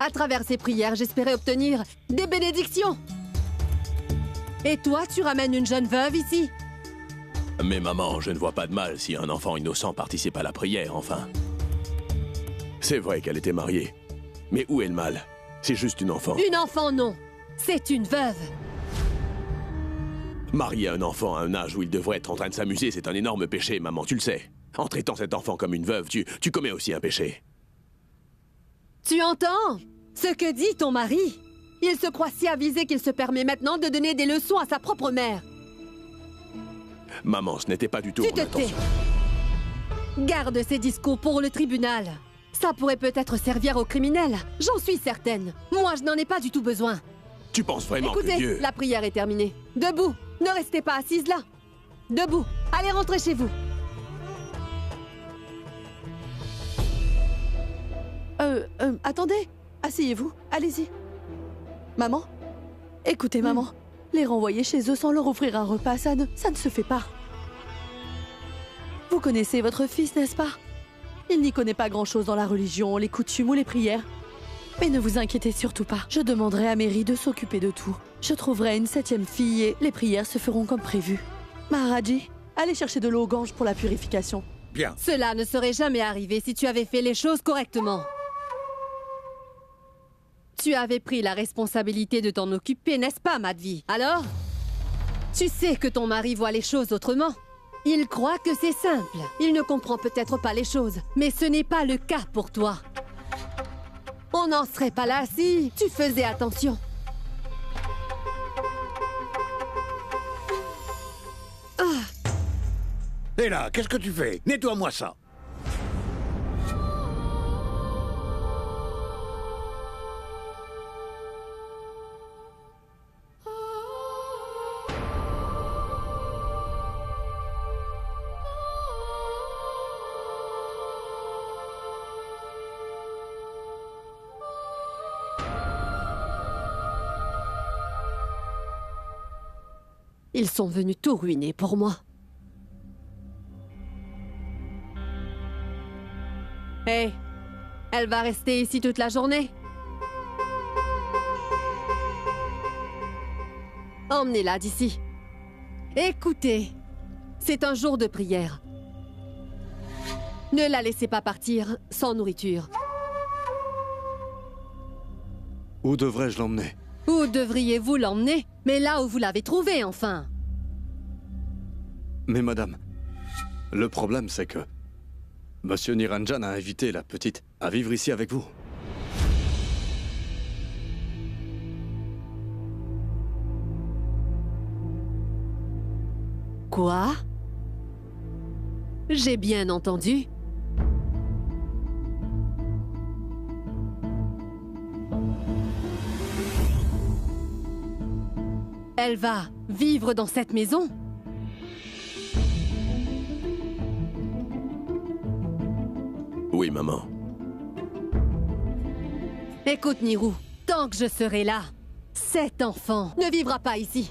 À travers ces prières, j'espérais obtenir des bénédictions. Et toi, tu ramènes une jeune veuve ici? Mais maman, je ne vois pas de mal si un enfant innocent participe à la prière, enfin. C'est vrai qu'elle était mariée. Mais où est le mal? C'est juste une enfant. Une enfant, non. C'est une veuve. Marier un enfant à un âge où il devrait être en train de s'amuser, c'est un énorme péché, maman, tu le sais. En traitant cet enfant comme une veuve, tu commets aussi un péché. Tu entends ce que dit ton mari? Il se croit si avisé qu'il se permet maintenant de donner des leçons à sa propre mère. Maman, ce n'était pas du tout Tu mon te intention. tais. Garde ces discours pour le tribunal. Ça pourrait peut-être servir aux criminels. J'en suis certaine. Moi, je n'en ai pas du tout besoin. Tu penses vraiment que Écoutez, Dieu... la prière est terminée. Debout. Ne restez pas assise là. Debout. Allez rentrer chez vous. Attendez. Asseyez-vous. Allez-y. Maman? Écoutez, maman. Les renvoyer chez eux sans leur offrir un repas, ça ne se fait pas. Vous connaissez votre fils, n'est-ce pas? Il n'y connaît pas grand-chose dans la religion, les coutumes ou les prières. Mais ne vous inquiétez surtout pas. Je demanderai à Mary de s'occuper de tout. Je trouverai une 7e fille et les prières se feront comme prévu. Maharaji, allez chercher de l'eau au Gange pour la purification. Bien. Cela ne serait jamais arrivé si tu avais fait les choses correctement. Tu avais pris la responsabilité de t'en occuper, n'est-ce pas, Madhvi? Alors? Tu sais que ton mari voit les choses autrement. Il croit que c'est simple. Il ne comprend peut-être pas les choses. Mais ce n'est pas le cas pour toi. On n'en serait pas là si tu faisais attention. Et là, qu'est-ce que tu fais? Nettoie-moi ça. Ils sont venus tout ruiner pour moi. Hé, elle va rester ici toute la journée? Emmenez-la d'ici. Écoutez, c'est un jour de prière. Ne la laissez pas partir sans nourriture. Où devrais-je l'emmener? Où devriez-vous l'emmener? Mais là où vous l'avez trouvée, enfin. Mais madame, le problème c'est que... Monsieur Niranjan a invité la petite à vivre ici avec vous. Quoi? J'ai bien entendu. Elle va vivre dans cette maison? Oui, maman. Écoute, Nirou, tant que je serai là, cet enfant ne vivra pas ici.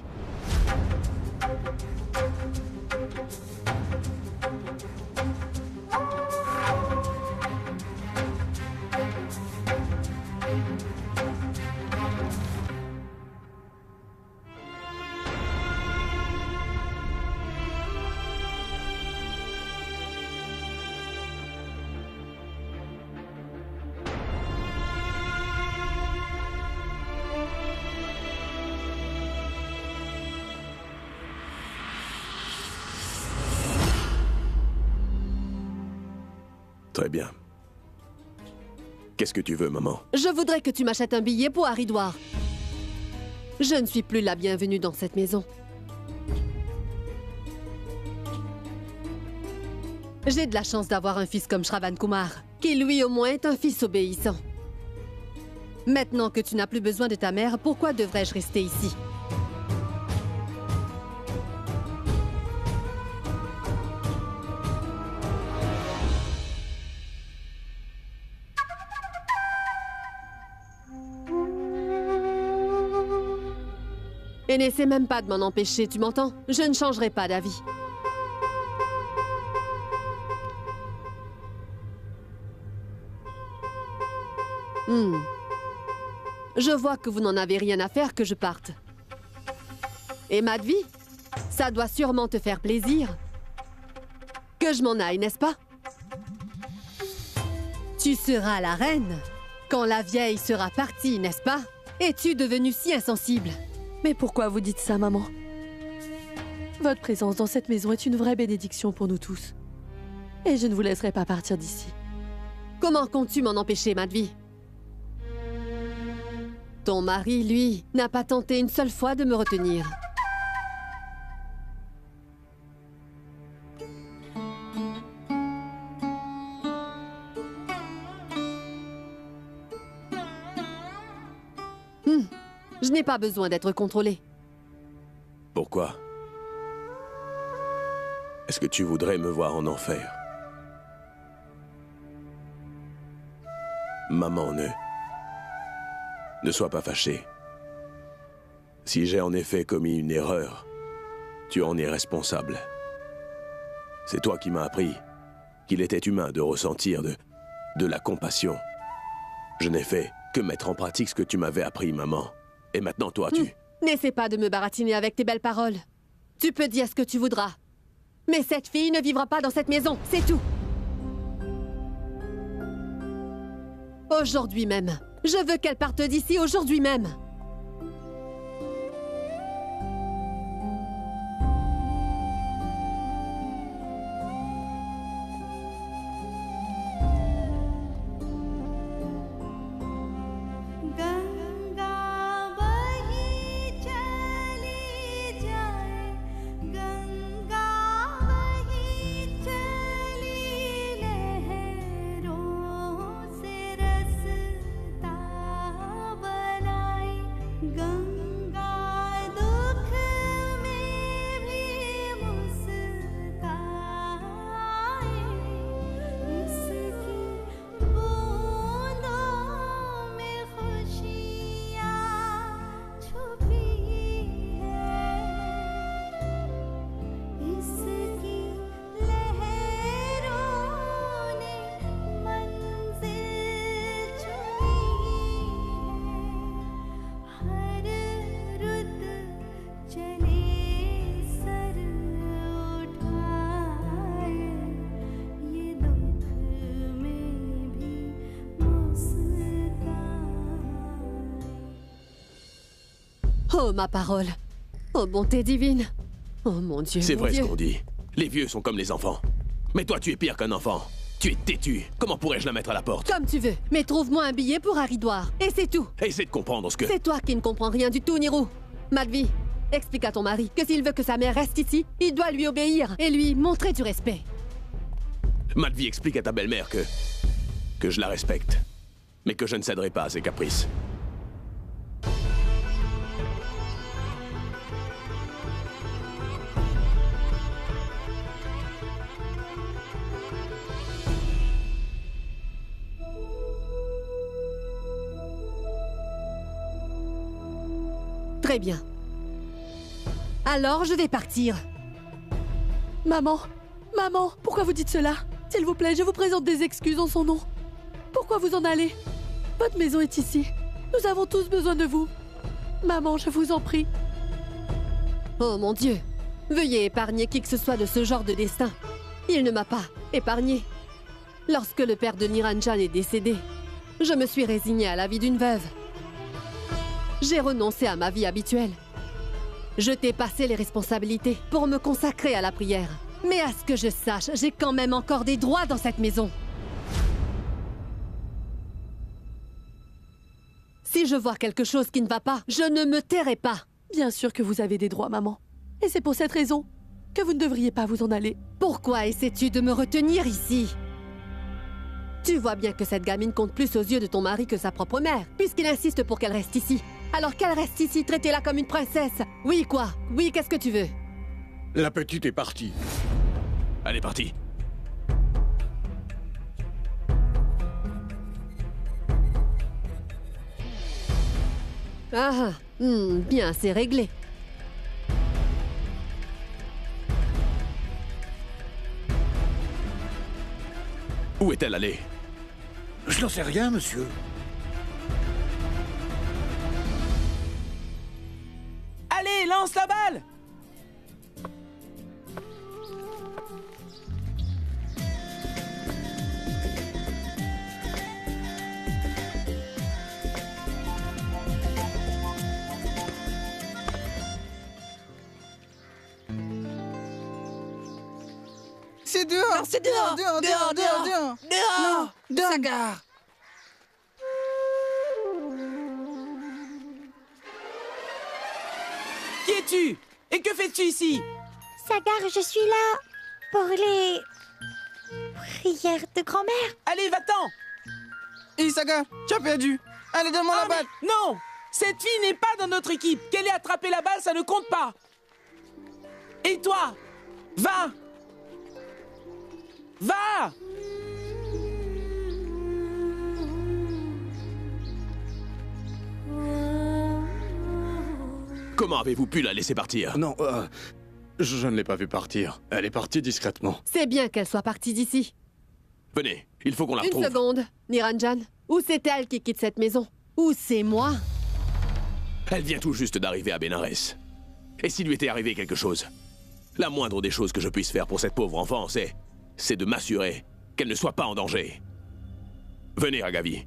Très bien. Qu'est-ce que tu veux, maman? Je voudrais que tu m'achètes un billet pour Haridwar. Je ne suis plus la bienvenue dans cette maison. J'ai de la chance d'avoir un fils comme Shravan Kumar, qui lui au moins est un fils obéissant. Maintenant que tu n'as plus besoin de ta mère, pourquoi devrais-je rester ici? Et n'essaie même pas de m'en empêcher, tu m'entends? Je ne changerai pas d'avis. Je vois que vous n'en avez rien à faire que je parte. Et Madvi, ça doit sûrement te faire plaisir. Que je m'en aille, n'est-ce pas? Tu seras la reine quand la vieille sera partie, n'est-ce pas? Es-tu devenue si insensible? Mais pourquoi vous dites ça, maman? Votre présence dans cette maison est une vraie bénédiction pour nous tous. Et je ne vous laisserai pas partir d'ici. Comment comptes-tu m'en empêcher, Madvi? Ton mari, lui, n'a pas tenté une seule fois de me retenir. Je n'ai pas besoin d'être contrôlée. Pourquoi? Est-ce que tu voudrais me voir en enfer? Maman, ne sois pas fâchée. Si j'ai en effet commis une erreur, tu en es responsable. C'est toi qui m'as appris qu'il était humain de ressentir de la compassion. Je n'ai fait que mettre en pratique ce que tu m'avais appris, maman. Et maintenant, toi, tu... N'essaie pas de me baratiner avec tes belles paroles. Tu peux dire ce que tu voudras. Mais cette fille ne vivra pas dans cette maison, c'est tout. Aujourd'hui même. Je veux qu'elle parte d'ici aujourd'hui même. Oh, ma parole. Oh, bonté divine. Oh, mon Dieu, C'est mon vrai ce Dieu. qu'on dit. Les vieux sont comme les enfants. Mais toi, tu es pire qu'un enfant. Tu es têtu. Comment pourrais-je la mettre à la porte? Comme tu veux. Mais trouve-moi un billet pour Haridwar. Et c'est tout. Essaie de comprendre ce que... C'est toi qui ne comprends rien du tout, Nirou. Madvi, explique à ton mari que s'il veut que sa mère reste ici, il doit lui obéir et lui montrer du respect. Madvi, explique à ta belle-mère que je la respecte. Mais que je ne céderai pas à ses caprices. Très bien. Alors, je vais partir. Maman, maman, pourquoi vous dites cela? S'il vous plaît, je vous présente des excuses en son nom. Pourquoi vous en allez? Votre maison est ici. Nous avons tous besoin de vous. Maman, je vous en prie. Oh mon Dieu. Veuillez épargner qui que ce soit de ce genre de destin. Il ne m'a pas épargné. Lorsque le père de Niranjan est décédé, je me suis résignée à la vie d'une veuve. J'ai renoncé à ma vie habituelle. Je t'ai passé les responsabilités pour me consacrer à la prière. Mais à ce que je sache, j'ai quand même encore des droits dans cette maison. Si je vois quelque chose qui ne va pas, je ne me tairai pas. Bien sûr que vous avez des droits, maman. Et c'est pour cette raison que vous ne devriez pas vous en aller. Pourquoi essaies-tu de me retenir ici? Tu vois bien que cette gamine compte plus aux yeux de ton mari que sa propre mère, puisqu'il insiste pour qu'elle reste ici. Alors qu'elle reste ici, traitez-la comme une princesse. Oui, quoi? Oui, qu'est-ce que tu veux? La petite est partie. Elle est partie. Ah, bien, c'est réglé. Où est-elle allée? Je n'en sais rien, monsieur. Allez, lance la balle! C'est dehors. Non, c'est dehors. Dehors. Sagar. Qui es-tu? Et que fais-tu ici? Sagar, je suis là pour les prières de grand-mère. Allez, va-t'en! Isaga, tu as perdu. Allez, donne-moi la balle. Non! Cette fille n'est pas dans notre équipe. Qu'elle ait attrapé la balle, ça ne compte pas. Et toi? Va! Va! Comment avez-vous pu la laisser partir? Non, je ne l'ai pas vue partir. Elle est partie discrètement. C'est bien qu'elle soit partie d'ici. Venez, il faut qu'on la Une retrouve. seconde, Niranjan. Ou c'est elle qui quitte cette maison? Ou c'est moi? Elle vient tout juste d'arriver à Benares. Et s'il lui était arrivé quelque chose? La moindre des choses que je puisse faire pour cette pauvre enfant, c'est de m'assurer qu'elle ne soit pas en danger. Venez, Ragavi.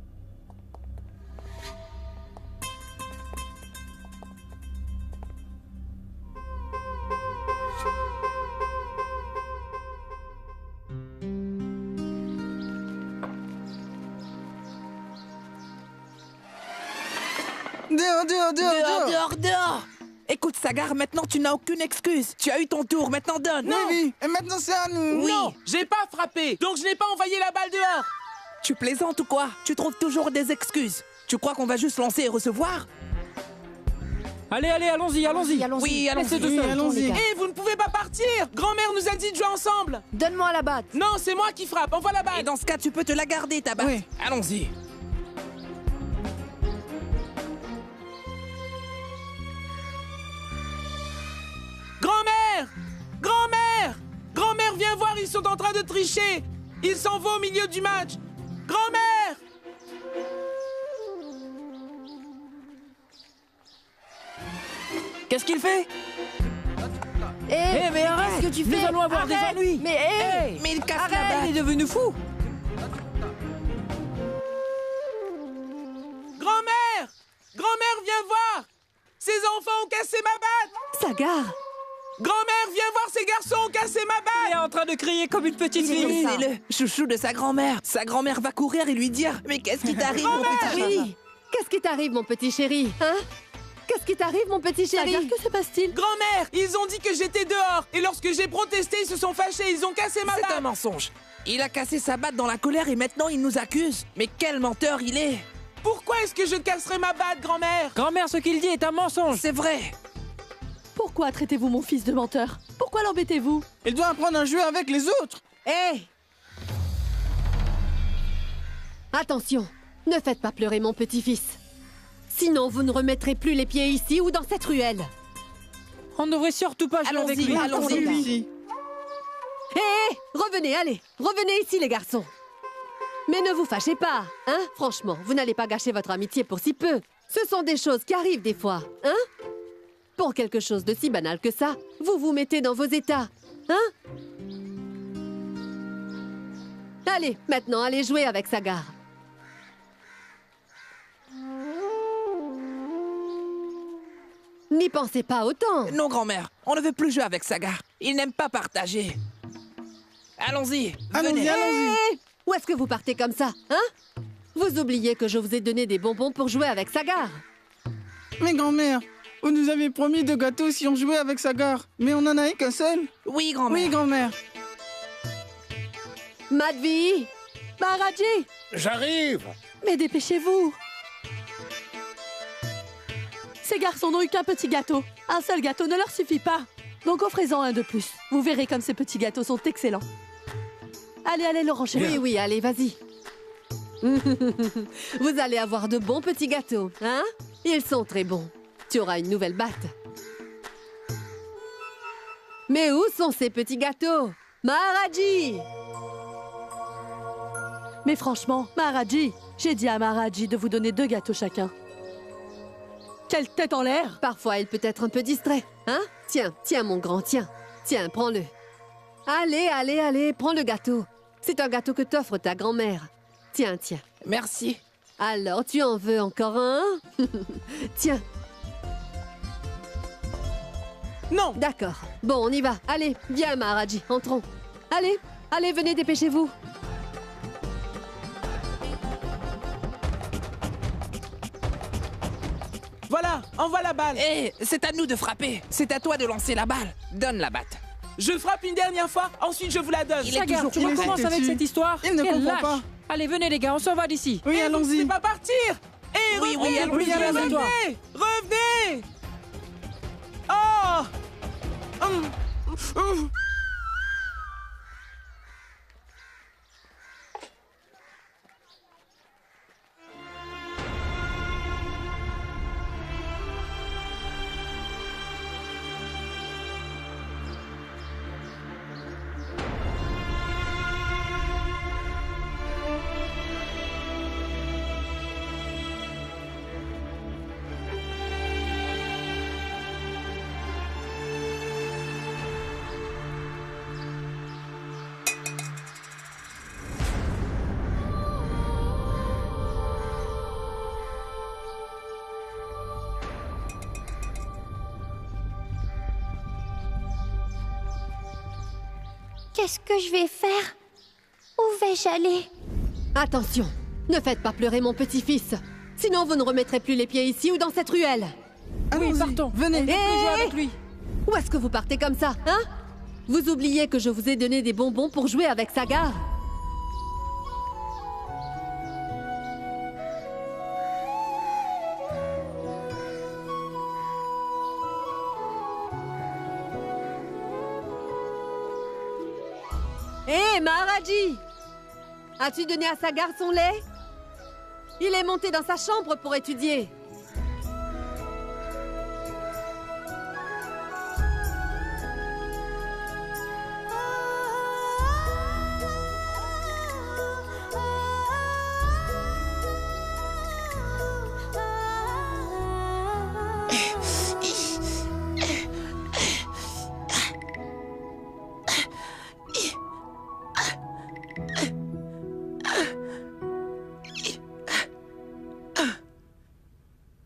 Dehors. Écoute, Sagar, maintenant tu n'as aucune excuse. Tu as eu ton tour, maintenant donne. Mais oui, et maintenant c'est à nous. Oui. Non, j'ai pas frappé, donc je n'ai pas envoyé la balle dehors. Tu plaisantes ou quoi? Tu trouves toujours des excuses. Tu crois qu'on va juste lancer et recevoir? Allez, allons-y. Oui, allons-y. Laissez-le seul. Allons-y. Hé, vous ne pouvez pas partir! Grand-mère nous a dit de jouer ensemble! Donne-moi la batte. Non, c'est moi qui frappe, envoie la balle! Et dans ce cas, tu peux te la garder, ta batte. Oui. Allons-y. Grand-mère! Grand-mère! Grand-mère, viens voir, ils sont en train de tricher! Ils s'en vont au milieu du match! Grand-mère! Qu'est-ce qu'il fait? Eh, mais arrête! qu'est-ce que tu fais? Nous allons avoir des Arrête. ennuis! Mais hé! Mais il casse Arrête, la balle! Il est devenu fou! Grand-mère! Grand-mère, viens voir! Ces enfants ont cassé ma batte! Sagar! Grand-mère, viens voir, ces garçons ont cassé ma Il est batte! en train de crier comme une petite C'est fille! comme ça. le chouchou de sa grand-mère. Sa grand-mère va courir et lui dire: mais qu'est-ce qui t'arrive, mon petit chéri? Oui! Qu'est-ce qui t'arrive, mon petit chéri? Hein? Qu'est-ce qui t'arrive, mon petit chéri? Sagar, que se passe-t-il? Grand-mère, ils ont dit que j'étais dehors. Et lorsque j'ai protesté, ils se sont fâchés, ils ont cassé ma batte. C'est un mensonge. Il a cassé sa batte dans la colère et maintenant il nous accuse. Mais quel menteur il est! Pourquoi est-ce que je casserais ma batte, grand-mère? Grand-mère, ce qu'il dit est un mensonge! C'est vrai. Pourquoi traitez-vous mon fils de menteur? Pourquoi l'embêtez-vous? Il doit apprendre à jouer avec les autres. Hé! Attention, ne faites pas pleurer mon petit-fils. Sinon, vous ne remettrez plus les pieds ici ou dans cette ruelle. On ne devrait surtout pas jouer avec Allons-y, lui! allons-y. Hé! Revenez, allez! Revenez ici, les garçons! Mais ne vous fâchez pas, hein? Franchement, vous n'allez pas gâcher votre amitié pour si peu. Ce sont des choses qui arrivent des fois, hein? Pour quelque chose de si banal que ça, vous vous mettez dans vos états, hein? Allez, maintenant, allez jouer avec Sagar. N'y pensez pas autant. Non, grand-mère, on ne veut plus jouer avec Sagar. Il n'aime pas partager. Allons-y, venez. Hé! Où est-ce que vous partez comme ça, hein? Vous oubliez que je vous ai donné des bonbons pour jouer avec Sagar. Mais grand-mère, vous nous avez promis de gâteaux si on jouait avec Sagar. Mais on n'en a eu qu'un seul. Oui, grand-mère. Oui, grand-mère. Madhvi! Maharaji! J'arrive. Mais dépêchez-vous! Ces garçons n'ont eu qu'un petit gâteau. Un seul gâteau ne leur suffit pas. Donc offrez-en un de plus. Vous verrez comme ces petits gâteaux sont excellents. Allez, Laurent chéri. Oui, allez, vas-y. Vous allez avoir de bons petits gâteaux, hein? Ils sont très bons. Tu auras une nouvelle batte. Mais où sont ces petits gâteaux? Maharaji! Mais franchement, Maharaji, j'ai dit à Maharaji de vous donner 2 gâteaux chacun. Quelle tête en l'air! Parfois, il peut être un peu distrait, hein? Tiens, tiens, mon grand, tiens. Tiens, prends-le. Allez, allez, allez, prends le gâteau. C'est un gâteau que t'offre ta grand-mère. Tiens, tiens. Merci. Alors, tu en veux encore un? Tiens. Non. D'accord. Bon, on y va. Allez, viens, Maharaji, entrons. Allez, allez, venez, dépêchez-vous. Voilà, envoie la balle. Hé, c'est à nous de frapper. C'est à toi de lancer la balle. Donne la batte. Je frappe une dernière fois, ensuite je vous la donne. Sagar, tu recommences avec cette histoire? Il ne Quel comprend lâche. pas. Allez, venez les gars, on s'en va d'ici. Oui, allons-y. C'est pas partir. Hé, Oui, revenez, allons-y, revenez, allons-y, toi. revenez. Oh. Qu'est-ce que je vais faire? Où vais-je aller? Attention, ne faites pas pleurer mon petit-fils. Sinon, vous ne remettrez plus les pieds ici ou dans cette ruelle. Oui, Allons-y. partons. Venez. On ne peut plus jouer avec lui. Où est-ce que vous partez comme ça, hein? Vous oubliez que je vous ai donné des bonbons pour jouer avec Sagar. Hé, Maharaji! As-tu donné à Sagar son lait? Il est monté dans sa chambre pour étudier.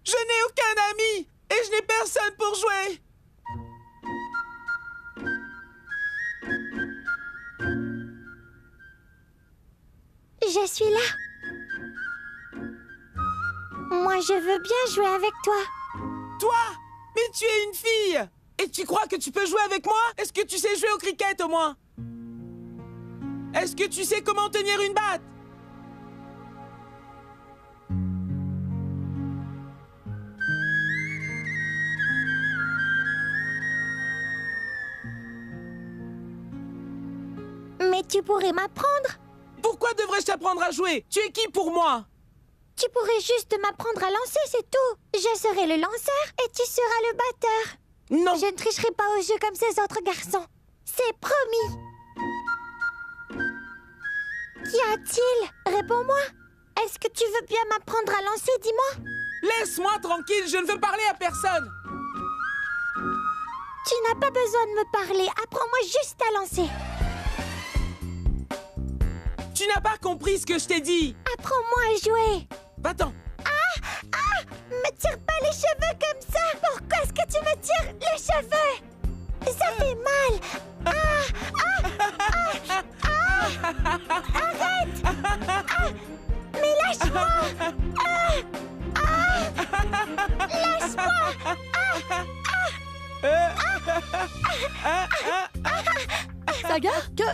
Je n'ai aucun ami et je n'ai personne pour jouer. Je suis là. Moi, je veux bien jouer avec toi. Toi? Mais tu es une fille. Et tu crois que tu peux jouer avec moi? Est-ce que tu sais jouer au cricket au moins? Est-ce que tu sais comment tenir une batte? Mais tu pourrais m'apprendre. Pourquoi devrais-je t'apprendre à jouer? Tu es qui pour moi? Tu pourrais juste m'apprendre à lancer, c'est tout. Je serai le lanceur et tu seras le batteur. Non. Je ne tricherai pas au jeu comme ces autres garçons. C'est promis. Qu'y a-t-il? Réponds-moi. Est-ce que tu veux bien m'apprendre à lancer, dis-moi? Laisse-moi tranquille, je ne veux parler à personne. Tu n'as pas besoin de me parler. Apprends-moi juste à lancer. Tu n'as pas compris ce que je t'ai dit. Apprends-moi à jouer. Va-t'en. Me tire pas les cheveux comme ça. Pourquoi est-ce que tu me tires les cheveux? Ça fait mal. Arrête. Mais lâche-moi. Lâche-moi. Sagar, que...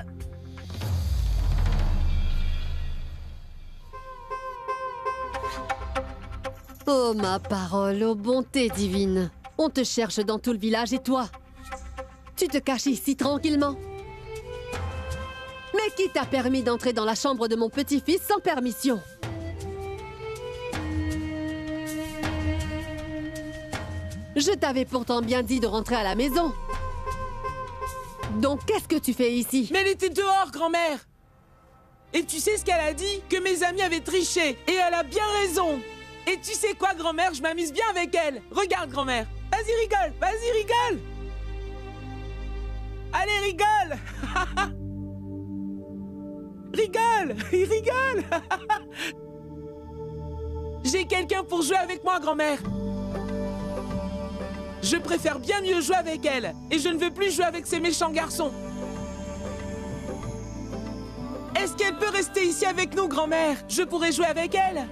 Oh, ma parole, ô bonté divine. On te cherche dans tout le village et toi? Tu te caches ici tranquillement? Mais qui t'a permis d'entrer dans la chambre de mon petit-fils sans permission? Je t'avais pourtant bien dit de rentrer à la maison. Donc qu'est-ce que tu fais ici? Mais elle était dehors, grand-mère. Et tu sais ce qu'elle a dit? Que mes amis avaient triché. Et elle a bien raison. Et tu sais quoi, grand-mère, je m'amuse bien avec elle. Regarde, grand-mère. Vas-y, rigole. Vas-y, rigole. Allez, rigole. Rigole. Il rigole. J'ai quelqu'un pour jouer avec moi, grand-mère. Je préfère bien mieux jouer avec elle. Et je ne veux plus jouer avec ces méchants garçons. Est-ce qu'elle peut rester ici avec nous, grand-mère? Je pourrais jouer avec elle.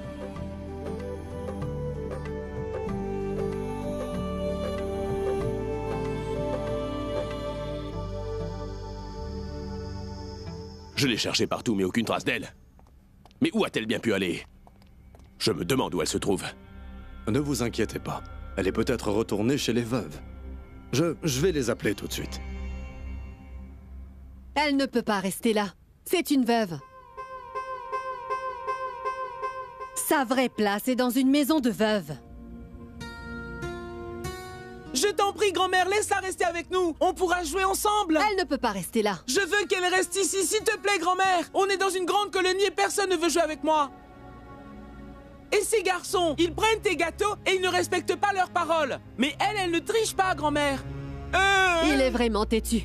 Je l'ai cherchée partout, mais aucune trace d'elle. Mais où a-t-elle bien pu aller? Je me demande où elle se trouve. Ne vous inquiétez pas. Elle est peut-être retournée chez les veuves. Je vais les appeler tout de suite. Elle ne peut pas rester là. C'est une veuve. Sa vraie place est dans une maison de veuve. Je t'en prie, grand-mère, laisse-la rester avec nous. On pourra jouer ensemble. Elle ne peut pas rester là. Je veux qu'elle reste ici, s'il te plaît, grand-mère. On est dans une grande colonie et personne ne veut jouer avec moi. Et ces garçons, ils prennent tes gâteaux et ils ne respectent pas leurs paroles. Mais elle ne triche pas, grand-mère. Il est vraiment têtu.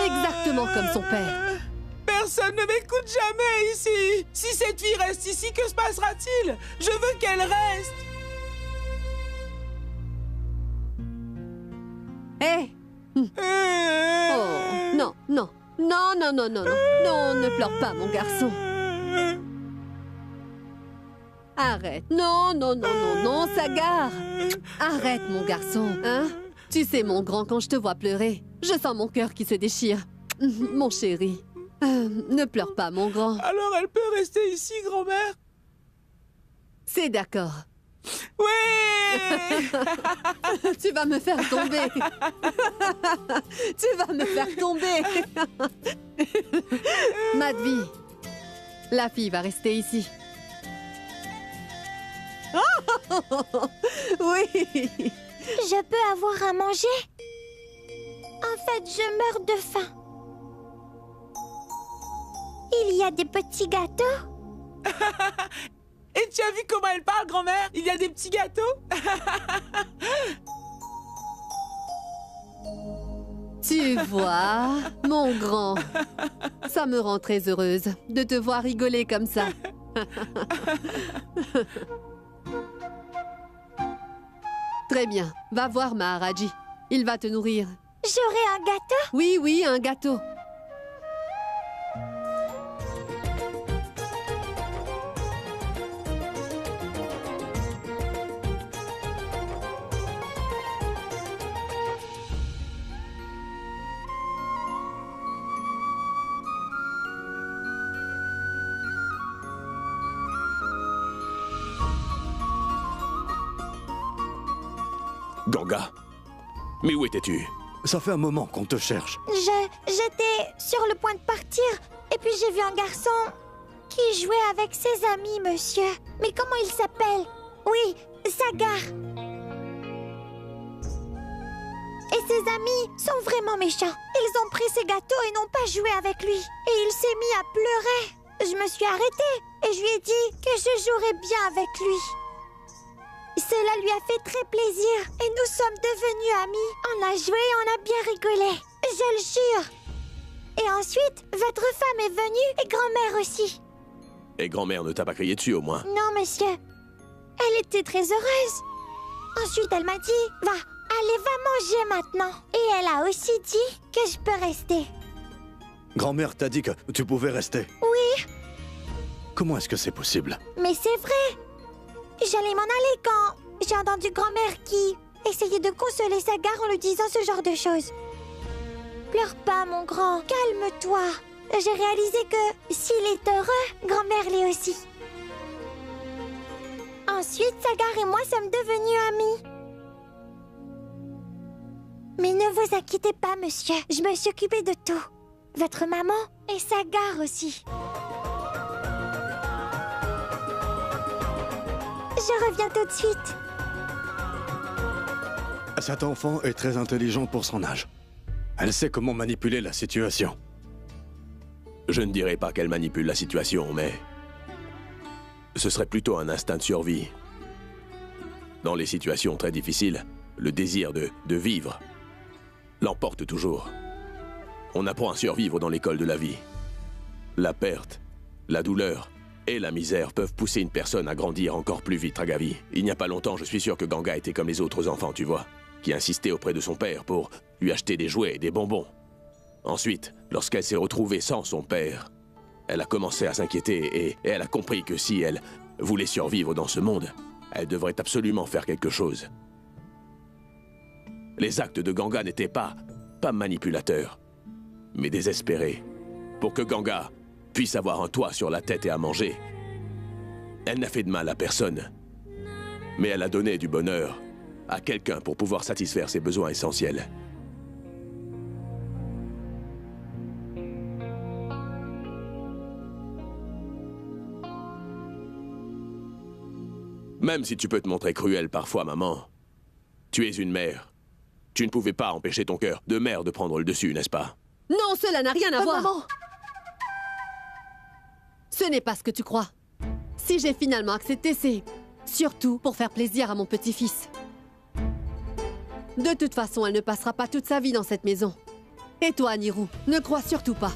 Exactement comme son père. Personne ne m'écoute jamais ici. Si cette fille reste ici, que se passera-t-il? Je veux qu'elle reste. Hé! Oh, non, non. Non, non, non, non, non. Non, ne pleure pas, mon garçon. Arrête. Non, non, non, non, non, Sagar. Arrête, mon garçon. Hein? Tu sais, mon grand, quand je te vois pleurer, je sens mon cœur qui se déchire. Mon chéri. Ne pleure pas, mon grand. Alors elle peut rester ici, grand-mère? C'est d'accord. Oui. Tu vas me faire tomber. Tu vas me faire tomber. Madvi, la fille va rester ici. Oui. Je peux avoir à manger? En fait, je meurs de faim. Il y a des petits gâteaux? Et tu as vu comment elle parle, grand-mère? Il y a des petits gâteaux? Tu vois, mon grand, ça me rend très heureuse de te voir rigoler comme ça. Très bien, va voir Maharaji. Il va te nourrir. J'aurai un gâteau? Oui, oui, un gâteau. Ganga, mais où étais-tu? Ça fait un moment qu'on te cherche. J'étais sur le point de partir, et puis j'ai vu un garçon qui jouait avec ses amis, monsieur. Mais comment il s'appelle? Oui, Sagar. Et ses amis sont vraiment méchants. Ils ont pris ses gâteaux et n'ont pas joué avec lui. Et il s'est mis à pleurer. Je me suis arrêtée et je lui ai dit que je jouerais bien avec lui. Cela lui a fait très plaisir et nous sommes devenus amis. On a joué et on a bien rigolé. Je le jure. Et ensuite, votre femme est venue et grand-mère aussi. Et grand-mère ne t'a pas crié dessus, au moins? Non, monsieur. Elle était très heureuse. Ensuite, elle m'a dit, allez, va manger maintenant. Et elle a aussi dit que je peux rester. Grand-mère t'a dit que tu pouvais rester. Oui. Comment est-ce que c'est possible? Mais c'est vrai. J'allais m'en aller quand j'ai entendu grand-mère qui essayait de consoler Sagar en lui disant ce genre de choses. Pleure pas, mon grand. Calme-toi. J'ai réalisé que s'il est heureux, grand-mère l'est aussi. Ensuite, Sagar et moi sommes devenus amis. Mais ne vous inquiétez pas, monsieur. Je me suis occupée de tout. Votre maman et Sagar aussi. Je reviens tout de suite. Cet enfant est très intelligente pour son âge. Elle sait comment manipuler la situation. Je ne dirais pas qu'elle manipule la situation, mais... ce serait plutôt un instinct de survie. Dans les situations très difficiles, le désir de vivre l'emporte toujours. On apprend à survivre dans l'école de la vie. La perte, la douleur et la misère peuvent pousser une personne à grandir encore plus vite, Ragavi. Il n'y a pas longtemps, je suis sûr que Ganga était comme les autres enfants, tu vois, qui insistait auprès de son père pour lui acheter des jouets et des bonbons. Ensuite, lorsqu'elle s'est retrouvée sans son père, elle a commencé à s'inquiéter et elle a compris que si elle voulait survivre dans ce monde, elle devrait absolument faire quelque chose. Les actes de Ganga n'étaient pas manipulateurs, mais désespérés. Pour que Ganga puisse avoir un toit sur la tête et à manger, elle n'a fait de mal à personne. Mais elle a donné du bonheur à quelqu'un pour pouvoir satisfaire ses besoins essentiels. Même si tu peux te montrer cruel parfois, maman, tu es une mère. Tu ne pouvais pas empêcher ton cœur de mère de prendre le dessus, n'est-ce pas? Non, cela n'a rien à voir. Maman! Ce n'est pas ce que tu crois. Si j'ai finalement accepté, c'est surtout pour faire plaisir à mon petit-fils. De toute façon, elle ne passera pas toute sa vie dans cette maison. Et toi, Nirou, ne crois surtout pas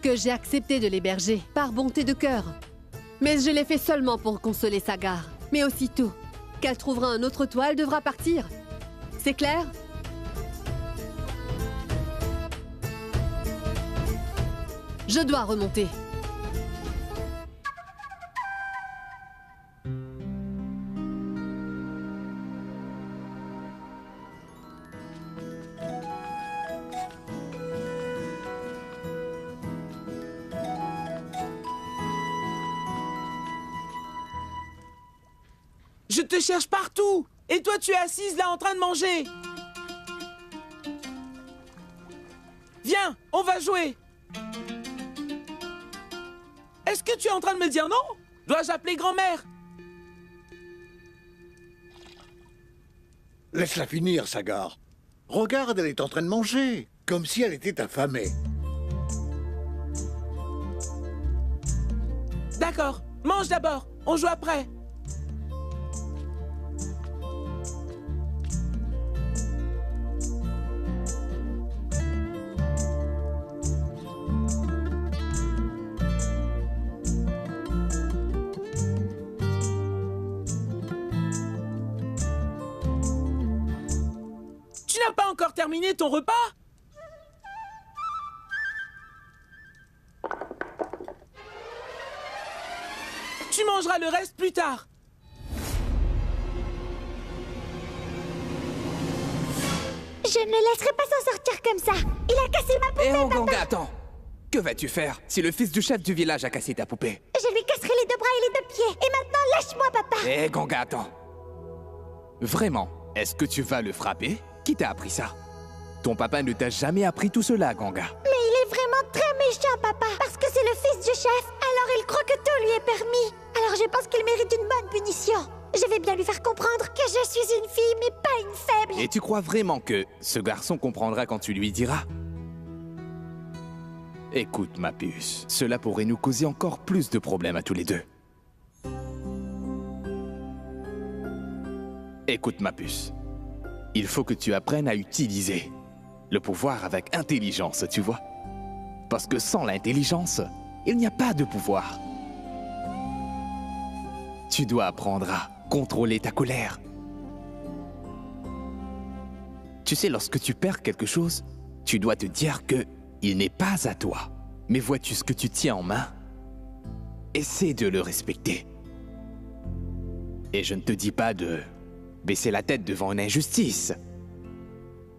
que j'ai accepté de l'héberger par bonté de cœur. Mais je l'ai fait seulement pour consoler Sagar. Mais aussitôt qu'elle trouvera un autre toit, elle devra partir. C'est clair? Je dois remonter. Je te cherche partout! Et toi, tu es assise là en train de manger! Viens, on va jouer! Est-ce que tu es en train de me dire non? Dois-je appeler grand-mère? Laisse-la finir, Sagar. Regarde, elle est en train de manger, comme si elle était affamée. D'accord, mange d'abord, on joue après. Tu n'as pas encore terminé ton repas? Tu mangeras le reste plus tard. Je ne le laisserai pas s'en sortir comme ça. Il a cassé ma poupée, Eh oh, papa. Ganga, attends. Que vas-tu faire si le fils du chef du village a cassé ta poupée? Je lui casserai les deux bras et les deux pieds. Et maintenant, lâche-moi, papa. Eh, Ganga, attends. Vraiment, est-ce que tu vas le frapper? Qui t'a appris ça? Ton papa ne t'a jamais appris tout cela, Ganga. Mais il est vraiment très méchant, papa. Parce que c'est le fils du chef, alors il croit que tout lui est permis. Alors je pense qu'il mérite une bonne punition. Je vais bien lui faire comprendre que je suis une fille, mais pas une faible. Et tu crois vraiment que ce garçon comprendra quand tu lui diras? Écoute, ma puce, cela pourrait nous causer encore plus de problèmes à tous les deux. Écoute, ma puce, il faut que tu apprennes à utiliser le pouvoir avec intelligence, tu vois? Parce que sans l'intelligence, il n'y a pas de pouvoir. Tu dois apprendre à contrôler ta colère. Tu sais, lorsque tu perds quelque chose, tu dois te dire que il n'est pas à toi. Mais vois-tu ce que tu tiens en main? Essaie de le respecter. Et je ne te dis pas de baisser la tête devant une injustice.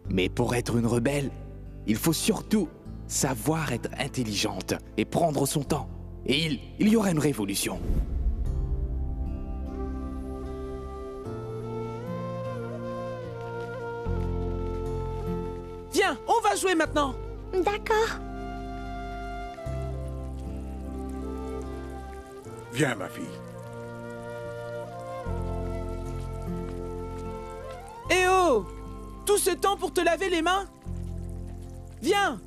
Mais pour être une rebelle, il faut surtout savoir être intelligente et prendre son temps. Et il y aura une révolution. Viens, on va jouer maintenant. D'accord. Viens, ma fille. Eh oh! Tout ce temps pour te laver les mains? Viens!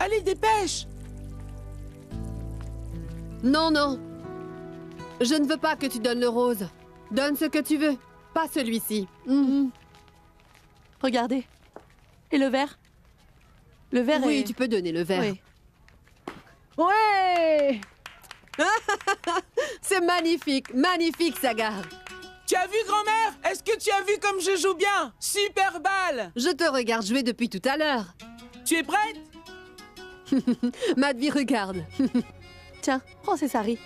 Allez, dépêche! Non, non. Je ne veux pas que tu donnes le rose. Donne ce que tu veux. Pas celui-ci. Regardez. Et le verre? Le verre Oui, est... tu peux donner le verre. Oui. Ouais. C'est magnifique, magnifique, Sagar. Tu as vu, grand-mère? Est-ce que tu as vu comme je joue bien? Super balle! Je te regarde jouer depuis tout à l'heure. Tu es prête? Madvi, regarde. Tiens, prends ces saris.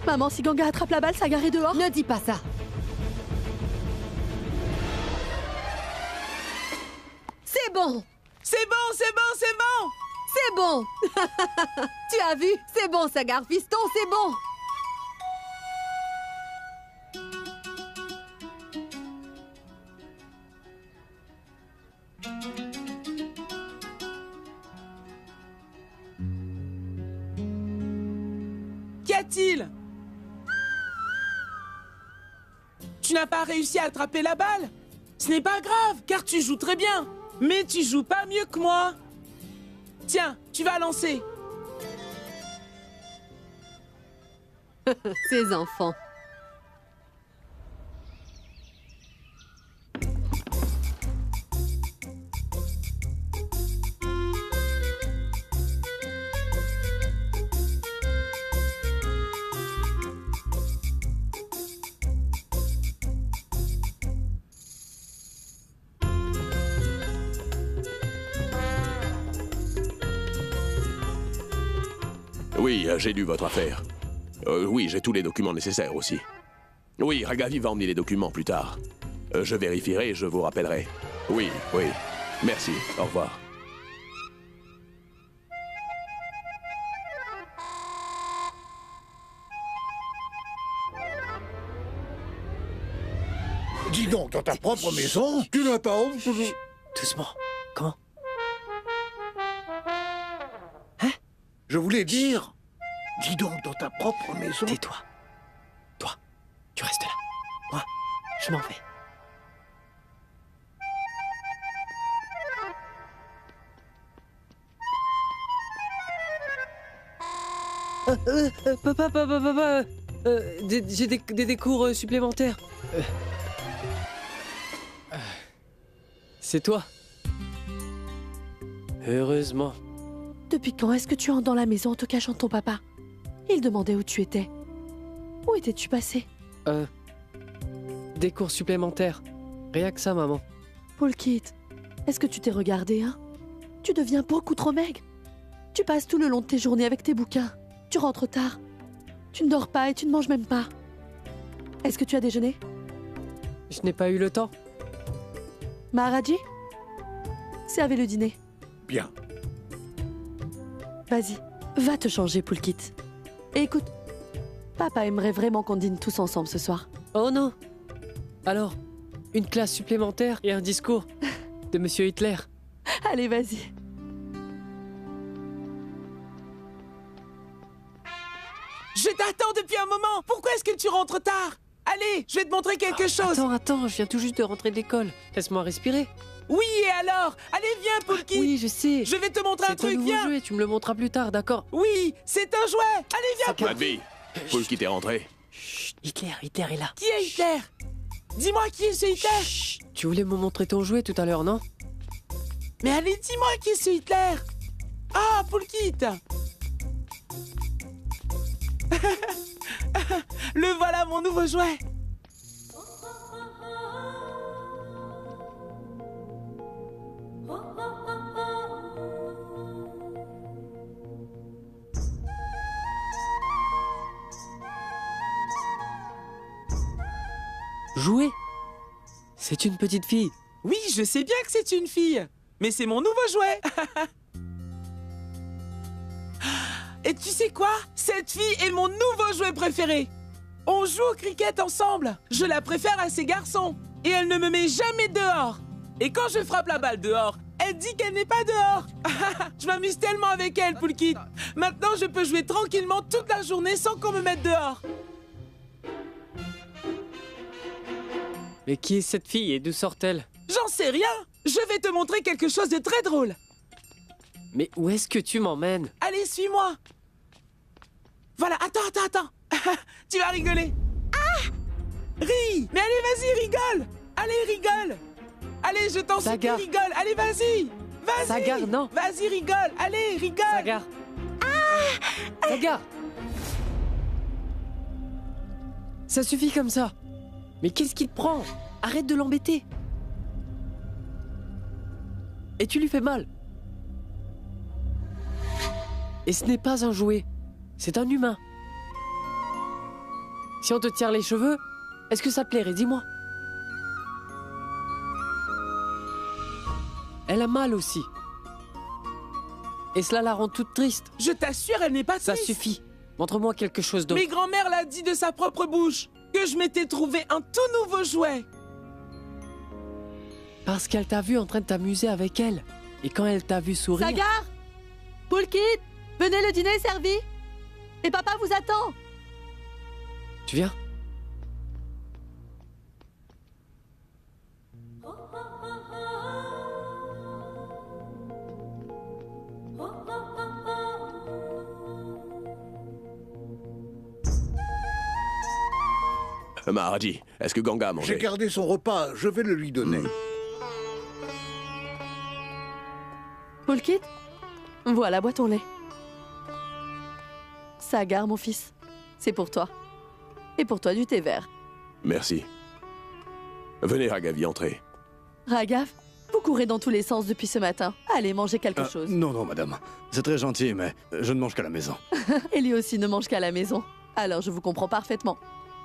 Maman, si Ganga attrape la balle, Sagar est dehors. Ne dis pas ça. C'est bon. C'est bon, c'est bon, c'est bon! C'est bon. Tu as vu? C'est bon, Sagar, fiston, c'est bon. Qu'y a-t-il? Tu n'as pas réussi à attraper la balle? Ce n'est pas grave, car tu joues très bien. Mais tu joues pas mieux que moi. Tiens, tu vas lancer. Ces enfants. Oui, j'ai lu votre affaire. Oui, j'ai tous les documents nécessaires aussi. Oui, Ragavi va emmener les documents plus tard. Je vérifierai et je vous rappellerai. Oui, oui. Merci, au revoir. Dis donc, dans ta propre maison, tu n'as pas honte? Doucement. Comment? Je voulais dire, dis donc, dans ta propre maison... Tais-toi. Toi, tu restes là. Moi, je m'en vais. Papa, j'ai des cours supplémentaires. C'est toi. Heureusement. Depuis quand est-ce que tu entres dans la maison en te cachant de ton papa? Il demandait où tu étais. Où étais-tu passé? Des cours supplémentaires. Rien que ça, maman. Poulkit, est-ce que tu t'es regardé, hein? Tu deviens beaucoup trop maigre. Tu passes tout le long de tes journées avec tes bouquins. Tu rentres tard. Tu ne dors pas et tu ne manges même pas. Est-ce que tu as déjeuné? Je n'ai pas eu le temps. Maharaji? Servez le dîner. Bien. Vas-y, va te changer, Poulkit. Et écoute, papa aimerait vraiment qu'on dîne tous ensemble ce soir. Oh non. Alors, une classe supplémentaire et un discours de Monsieur Hitler. Allez, vas-y. Je t'attends depuis un moment. Pourquoi est-ce que tu rentres tard? Allez, je vais te montrer quelque chose. Attends, je viens tout juste de rentrer de l'école. Laisse-moi respirer. Oui, et alors? Allez, viens, Poulkit. Oui, je sais. Je vais te montrer un C'est un truc, nouveau viens. jouet, tu me le montreras plus tard, d'accord? Oui, c'est un jouet. Allez, viens, Poulkit. Madvi, Poulkit est rentré. Chut, Hitler est là. Qui est Hitler? Dis-moi qui est ce Hitler. Chut, tu voulais me montrer ton jouet tout à l'heure, non? Mais allez, dis-moi qui est ce Hitler. Ah, Poulkit. Le voilà, mon nouveau jouet. Jouet? C'est une petite fille. Oui, je sais bien que c'est une fille. Mais c'est mon nouveau jouet. Et tu sais quoi? Cette fille est mon nouveau jouet préféré. On joue au cricket ensemble. Je la préfère à ces garçons. Et elle ne me met jamais dehors. Et quand je frappe la balle dehors, elle dit qu'elle n'est pas dehors. Je m'amuse tellement avec elle, Poulkit. Maintenant, je peux jouer tranquillement toute la journée sans qu'on me mette dehors. Mais qui est cette fille et d'où sort-elle? J'en sais rien. Je vais te montrer quelque chose de très drôle. Mais où est-ce que tu m'emmènes? Allez, suis-moi. Voilà, attends. Tu vas rigoler. Ah! Ris. Mais allez, vas-y, rigole. Allez, rigole. Allez, je t'en supplie, Sagar. rigole. Allez, vas-y. Vas-y. Sagar, non. Vas-y, rigole. Allez, rigole. Sagar. Sagar. Ça suffit comme ça. Mais qu'est-ce qui te prend? Arrête de l'embêter. Et tu lui fais mal. Et ce n'est pas un jouet. C'est un humain. Si on te tire les cheveux, est-ce que ça te plairait? Dis-moi. Elle a mal aussi. Et cela la rend toute triste. Je t'assure, elle n'est pas Ça triste. suffit. Montre-moi quelque chose d'autre. Mais grand-mère l'a dit de sa propre bouche que je m'étais trouvé un tout nouveau jouet. Parce qu'elle t'a vu en train de t'amuser avec elle. Et quand elle t'a vu sourire... Sagar! Poulkit! Venez, le dîner est servi! Et papa vous attend! Tu viens? Maharaji, est-ce que Ganga a mangé? J'ai gardé son repas, je vais le lui donner. Poulkit? Voilà, bois ton lait. Sagar, mon fils, c'est pour toi. Et pour toi du thé vert. Merci. Venez, Ragavi, entrez. Raghav, vous courez dans tous les sens depuis ce matin. Allez, mangez quelque chose. Non, madame. C'est très gentil, mais je ne mange qu'à la maison. Et lui aussi ne mange qu'à la maison. Alors je vous comprends parfaitement.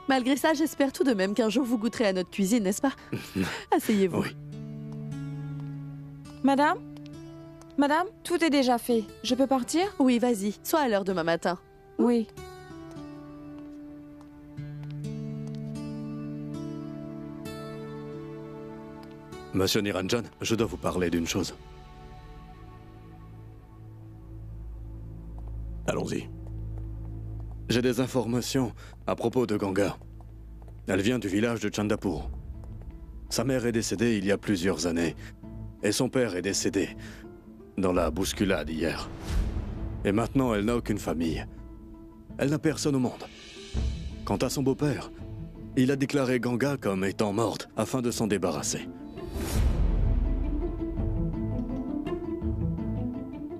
Malgré ça, j'espère tout de même qu'un jour vous goûterez à notre cuisine, n'est-ce pas? Asseyez-vous. Oui. Madame? Madame, tout est déjà fait. Je peux partir? Oui, vas-y. Sois à l'heure demain matin. Oui. Monsieur Niranjan, je dois vous parler d'une chose. Allons-y. J'ai des informations à propos de Ganga. Elle vient du village de Chandapur. Sa mère est décédée il y a plusieurs années. Et son père est décédé dans la bousculade hier. Et maintenant, elle n'a aucune famille. Elle n'a personne au monde. Quant à son beau-père, il a déclaré Ganga comme étant morte afin de s'en débarrasser.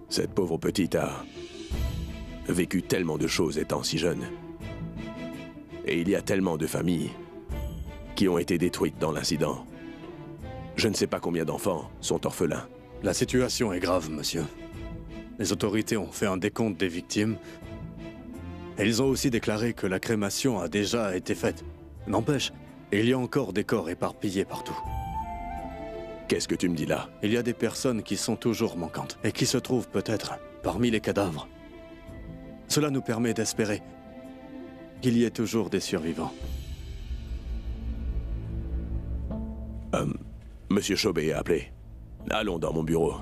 Cette pauvre petite a vécu tellement de choses étant si jeune. Et il y a tellement de familles qui ont été détruites dans l'incident. Je ne sais pas combien d'enfants sont orphelins. La situation est grave, monsieur. Les autorités ont fait un décompte des victimes. Et ils ont aussi déclaré que la crémation a déjà été faite. N'empêche, il y a encore des corps éparpillés partout. Qu'est-ce que tu me dis là? Il y a des personnes qui sont toujours manquantes et qui se trouvent peut-être parmi les cadavres. Cela nous permet d'espérer qu'il y ait toujours des survivants. Monsieur Chobé a appelé. Allons dans mon bureau.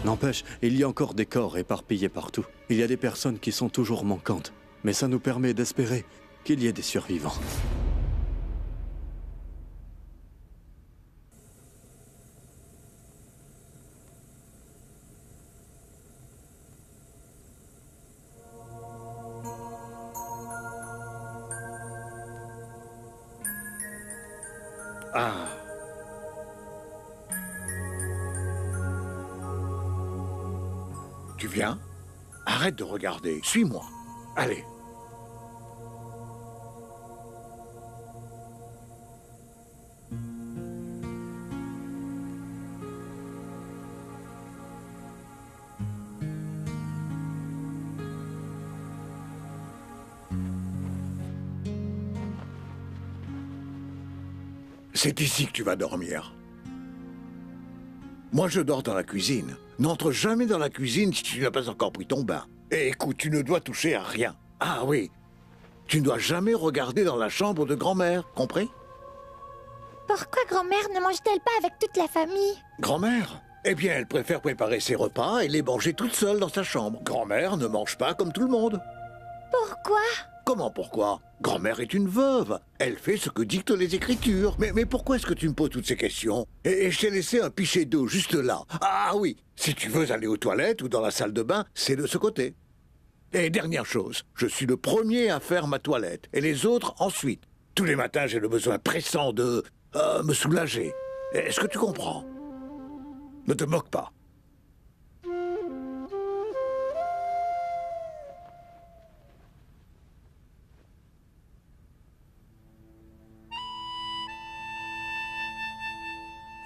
N'empêche, il y a encore des corps éparpillés partout. Il y a des personnes qui sont toujours manquantes. Mais ça nous permet d'espérer qu'il y ait des survivants. Ah. Tu viens? Arrête de regarder, suis-moi. Allez. C'est ici que tu vas dormir. Moi, je dors dans la cuisine. N'entre jamais dans la cuisine si tu n'as pas encore pris ton bain. Et écoute, tu ne dois toucher à rien. Ah oui, tu ne dois jamais regarder dans la chambre de grand-mère, compris? Pourquoi grand-mère ne mange-t-elle pas avec toute la famille? Grand-mère? Eh bien, elle préfère préparer ses repas et les manger toute seule dans sa chambre. Grand-mère ne mange pas comme tout le monde. Pourquoi? Comment pourquoi? Grand-mère est une veuve. Elle fait ce que dictent les Écritures. Mais pourquoi est-ce que tu me poses toutes ces questions? Et je t'ai laissé un pichet d'eau juste là. Ah oui, si tu veux aller aux toilettes ou dans la salle de bain, c'est de ce côté. Et dernière chose, je suis le premier à faire ma toilette, et les autres ensuite. Tous les matins, j'ai le besoin pressant de me soulager. Est-ce que tu comprends? Ne te moque pas.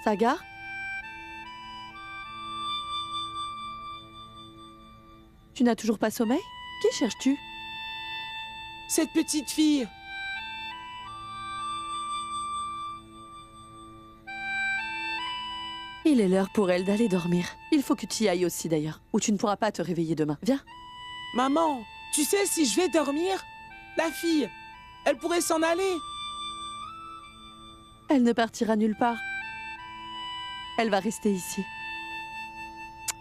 Sagar? Tu n'as toujours pas sommeil? Qui cherches-tu? Cette petite fille. Il est l'heure pour elle d'aller dormir. Il faut que tu y ailles aussi d'ailleurs, ou tu ne pourras pas te réveiller demain. Viens. Maman, tu sais, si je vais dormir, la fille, elle pourrait s'en aller. Elle ne partira nulle part. Elle va rester ici.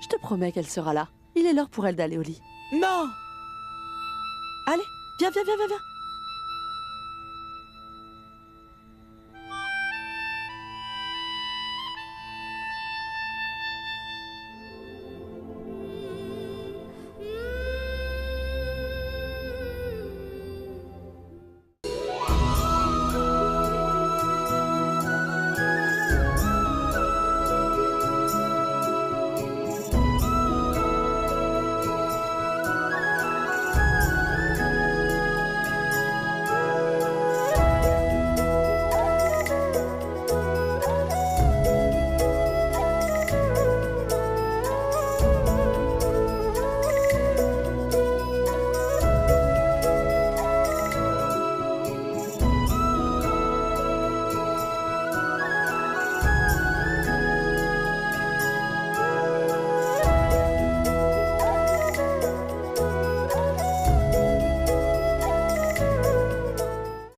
Je te promets qu'elle sera là. Il est l'heure pour elle d'aller au lit. Non! Allez, viens, viens, viens, viens, viens.